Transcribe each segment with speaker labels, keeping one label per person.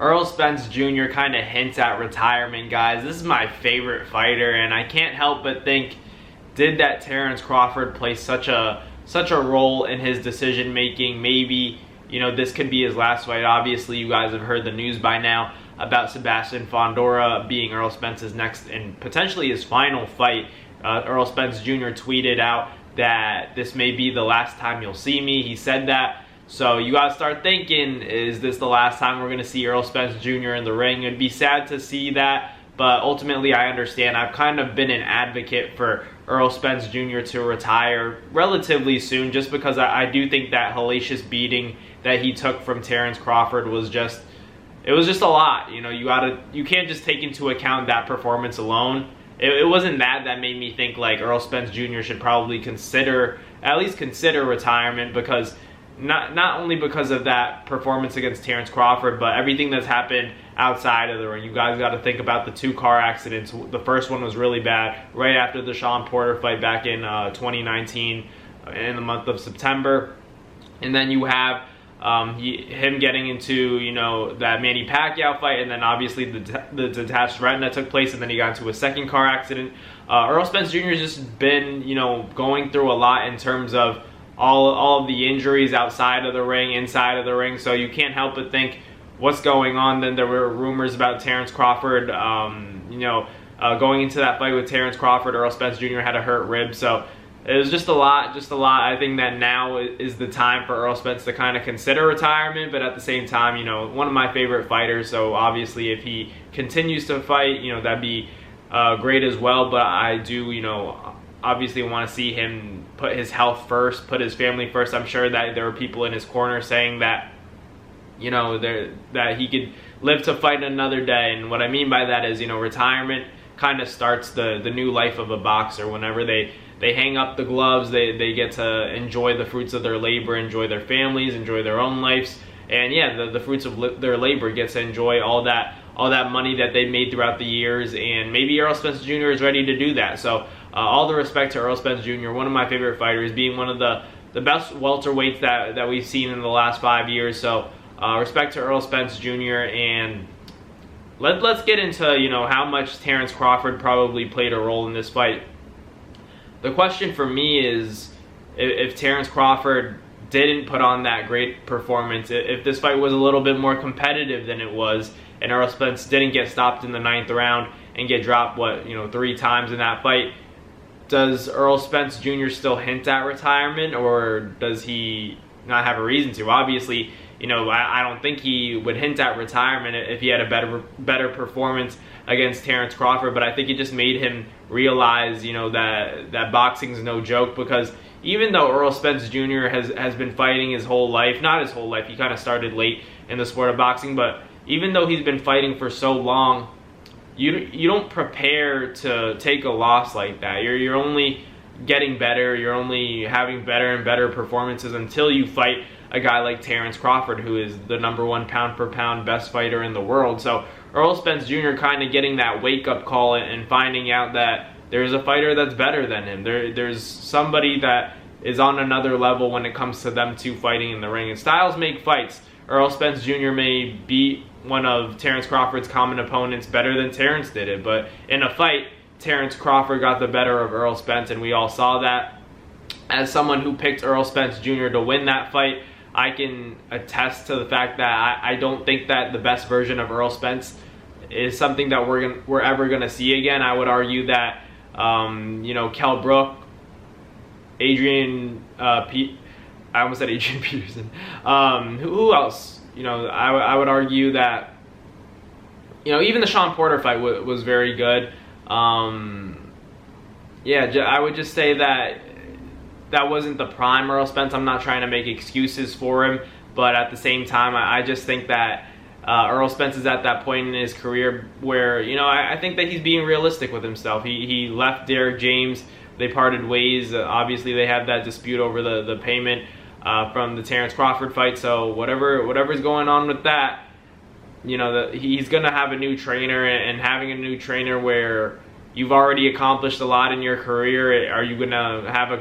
Speaker 1: Errol Spence Jr. kind of hints at retirement, guys. This is my favorite fighter, and I can't help but think, did that Terence Crawford play such a role in his decision making? Maybe, this could be his last fight. Obviously, you guys have heard the news by now about Sebastian Fundora being Errol Spence's next and potentially his final fight. Errol Spence Jr. tweeted out that this may be the last time you'll see me. He said that. So you gotta start thinking, is this the last time we're gonna see Errol Spence Jr. in the ring? It'd be sad to see that, but ultimately I understand. I've kind of been an advocate for Errol Spence Jr. to retire relatively soon, just because I do think that hellacious beating that he took from Terence Crawford was just, it was just a lot. You can't just take into account that performance alone. It wasn't that made me think like Errol Spence Jr. should probably at least consider retirement, because not only because of that performance against Terence Crawford, but everything that's happened outside of the ring. You guys got to think about the 2 car accidents. The first one was really bad right after the Sean Porter fight back in 2019 in the month of September. And then you have him getting into, that Manny Pacquiao fight, and then obviously the detached retina took place, and then he got into a second car accident. Errol Spence Jr. has just been, going through a lot in terms of all of the injuries outside of the ring, inside of the ring, so you can't help but think, what's going on? Then there were rumors about Terence Crawford, going into that fight with Terence Crawford, Errol Spence Jr. had a hurt rib, so it was just a lot. I think that now is the time for Errol Spence to kind of consider retirement, but at the same time, one of my favorite fighters, so obviously if he continues to fight, that'd be great as well, but I do, obviously want to see him put his health first, put his family first. I'm sure that there were people in his corner saying that, that he could live to fight another day. And what I mean by that is, retirement kind of starts the new life of a boxer. Whenever they hang up the gloves, they get to enjoy the fruits of their labor, enjoy their families, enjoy their own lives. And yeah, the fruits of their labor gets to enjoy all that money that they made throughout the years. And maybe Errol Spence Jr. is ready to do that. So all the respect to Errol Spence Jr., one of my favorite fighters, being one of the best welterweights that we've seen in the last 5 years. So respect to Errol Spence Jr. And let's get into how much Terence Crawford probably played a role in this fight. The question for me is, if Terence Crawford didn't put on that great performance, if this fight was a little bit more competitive than it was, and Errol Spence didn't get stopped in the 9th round and get dropped 3 times in that fight, does Errol Spence Jr. still hint at retirement, or does he not have a reason to? Obviously, I don't think he would hint at retirement if he had a better performance against Terence Crawford, but I think it just made him realize, that boxing's no joke, because even though Errol Spence Jr. has been fighting his whole life, not his whole life, he kind of started late in the sport of boxing, but even though he's been fighting for so long, you don't prepare to take a loss like that. You're only getting better. You're only having better and better performances until you fight a guy like Terence Crawford, who is the #1 pound-for-pound best fighter in the world. So Errol Spence Jr. kind of getting that wake-up call and finding out that there's a fighter that's better than him. There's somebody that is on another level when it comes to them two fighting in the ring. And styles make fights. Errol Spence Jr. may beat one of Terence Crawford's common opponents better than Terence did it, but in a fight, Terence Crawford got the better of Errol Spence, and we all saw that. As someone who picked Errol Spence Jr. to win that fight, I can attest to the fact that I don't think that the best version of Errol Spence is something that we're ever going to see again. I would argue that, Kell Brook, I almost said Adrian Peterson. Who else? I would argue that, even the Sean Porter fight was very good. I would just say that wasn't the prime Errol Spence. I'm not trying to make excuses for him, but at the same time, I just think that Errol Spence is at that point in his career where, I think that he's being realistic with himself. He left Derek James. They parted ways. Obviously, they have that dispute over the payment from the Terence Crawford fight. So whatever's going on with that, he's going to have a new trainer, and having a new trainer where you've already accomplished a lot in your career, are you going to have a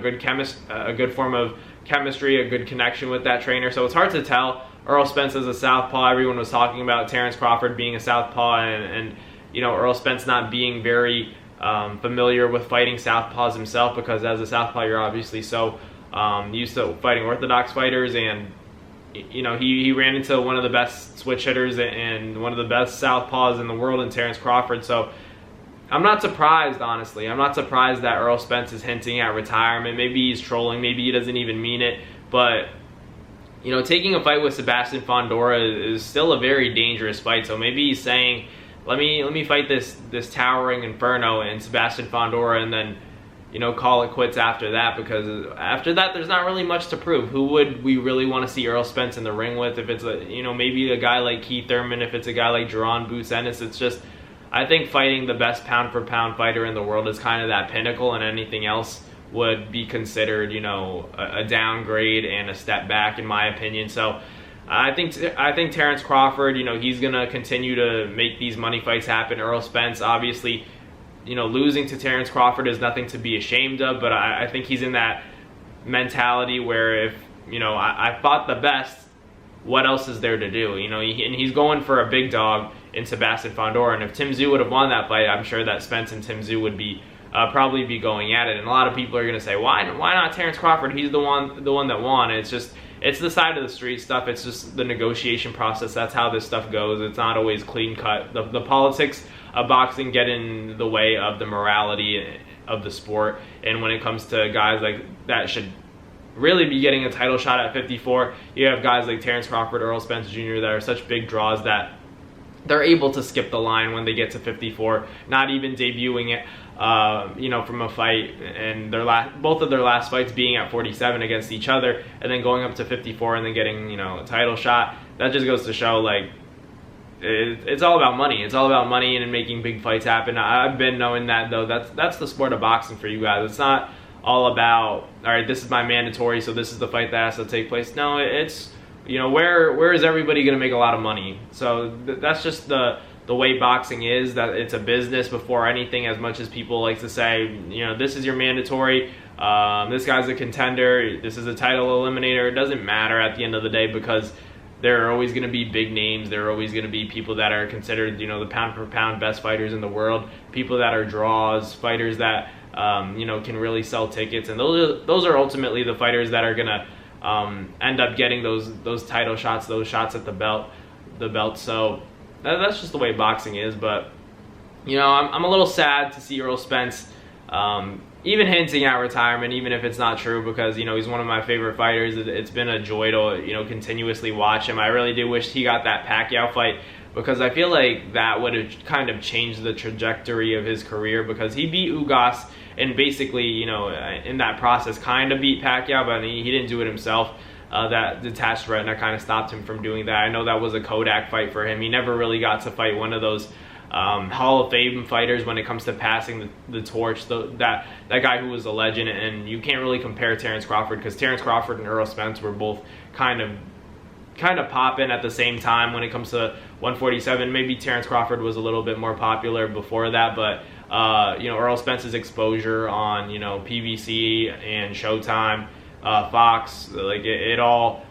Speaker 1: good form of chemistry, a good connection with that trainer? So it's hard to tell. Errol Spence as a southpaw. Everyone was talking about Terence Crawford being a southpaw, and you know, Errol Spence not being very familiar with fighting southpaws himself, because as a southpaw you're obviously so used to fighting orthodox fighters, and you know, he ran into one of the best switch hitters and one of the best southpaws in the world in Terence Crawford. So I'm not surprised, honestly. I'm not surprised that Errol Spence is hinting at retirement. Maybe he's trolling, maybe he doesn't even mean it, but you know, taking a fight with Sebastian Fundora is still a very dangerous fight. So maybe he's saying, let me fight this towering inferno in Sebastian Fundora, and then, you know, call it quits after that, because after that there's not really much to prove. Who would we really want to see Errol Spence in the ring with? If it's a, you know, maybe a guy like Keith Thurman, if it's a guy like Jerron Boots Ennis, it's just, I think fighting the best pound for pound fighter in the world is kind of that pinnacle, and anything else would be considered, you know, a downgrade and a step back, in my opinion. So I think Terence Crawford, you know, he's gonna continue to make these money fights happen. Errol Spence, obviously, you know, losing to Terence Crawford is nothing to be ashamed of, but I think he's in that mentality where, if, you know, I fought the best, what else is there to do? You know, and he's going for a big dog in Sebastian Fundora, and if Tim Tszyu would have won that fight, I'm sure that Spence and Tim Tszyu would be probably be going at it. And a lot of people are going to say, why not Terence Crawford? He's the one that won. And it's the side of the street stuff. It's just the negotiation process. That's how this stuff goes. It's not always clean cut. The politics of boxing get in the way of the morality of the sport. And when it comes to guys like that should really be getting a title shot at 54, you have guys like Terence Crawford, Errol Spence Jr. that are such big draws that they're able to skip the line when they get to 54, not even debuting it, you know, from a fight, and both of their last fights being at 47 against each other, and then going up to 54 and then getting, you know, a title shot. That just goes to show, like, it's all about money. It's all about money and making big fights happen. I've been knowing that, though. That's the sport of boxing for you guys. It's not all about, all right, this is my mandatory, so this is the fight that has to take place. No, it's, you know, where is everybody going to make a lot of money? So that's just the way boxing is, that it's a business before anything. As much as people like to say, you know, this is your mandatory, this guy's a contender, this is a title eliminator, it doesn't matter at the end of the day, because there are always going to be big names. There are always going to be people that are considered, you know, the pound for pound best fighters in the world, people that are draws, fighters that you know, can really sell tickets, and those are ultimately the fighters that are going to end up getting those title shots, those shots at the belt. So that's just the way boxing is. But, you know, I'm a little sad to see Errol Spence even hinting at retirement, even if it's not true, because, you know, he's one of my favorite fighters. It's been a joy to, you know, continuously watch him. I really do wish he got that Pacquiao fight, because I feel like that would have kind of changed the trajectory of his career, because he beat Ugas and basically, you know, in that process kind of beat Pacquiao, but he didn't do it himself. That detached retina kind of stopped him from doing that. I know that was a Kodak fight for him. He never really got to fight one of those Hall of Fame fighters when it comes to passing the torch. That guy who was a legend, and you can't really compare Terence Crawford, because Terence Crawford and Errol Spence were both kind of popping at the same time when it comes to 147. Maybe Terence Crawford was a little bit more popular before that, but you know, Errol Spence's exposure on, you know, PBC and Showtime, Fox, like it all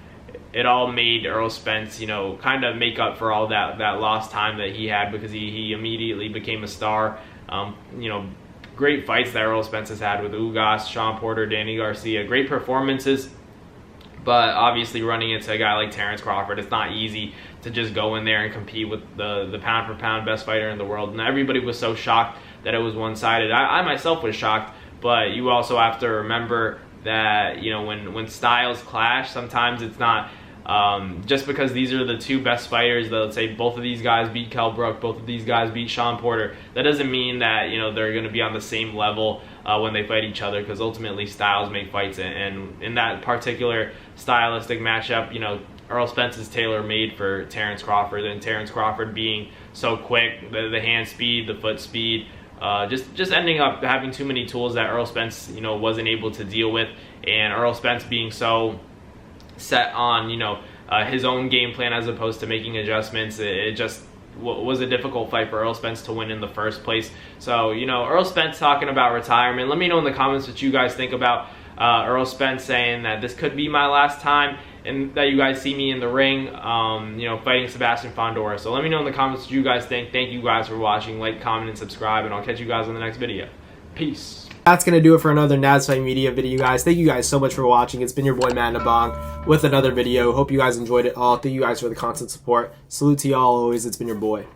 Speaker 1: made Errol Spence, you know, kind of make up for all that lost time that he had, because he immediately became a star. You know, great fights that Errol Spence has had with Ugas, Sean Porter, Danny Garcia, great performances. But obviously running into a guy like Terence Crawford, it's not easy to just go in there and compete with the pound for pound best fighter in the world. And everybody was so shocked that it was one-sided. I myself was shocked, but you also have to remember that, you know, when styles clash, sometimes it's not just because these are the two best fighters, that, let's say, both of these guys beat Kell Brook, both of these guys beat Sean Porter, that doesn't mean that, you know, they're going to be on the same level when they fight each other, because ultimately styles make fights. And in that particular stylistic matchup, you know, Errol Spence is tailor-made for Terence Crawford, and Terence Crawford being so quick, the hand speed, the foot speed, just ending up having too many tools that Errol Spence, you know, wasn't able to deal with. And Errol Spence being so set on, you know, his own game plan as opposed to making adjustments, it just was a difficult fight for Errol Spence to win in the first place. So, you know, Errol Spence talking about retirement. Let me know in the comments what you guys think about Errol Spence saying that this could be my last time and that you guys see me in the ring, you know, fighting Sebastian Fundora. So let me know in the comments what you guys think. Thank you guys for watching. Like, comment, and subscribe, and I'll catch you guys on the next video. Peace.
Speaker 2: That's going to do it for another NASFight Media video, guys. Thank you guys so much for watching. It's been your boy, Matt Nabong, with another video. Hope you guys enjoyed it all. Thank you guys for the constant support. Salute to y'all always. It's been your boy.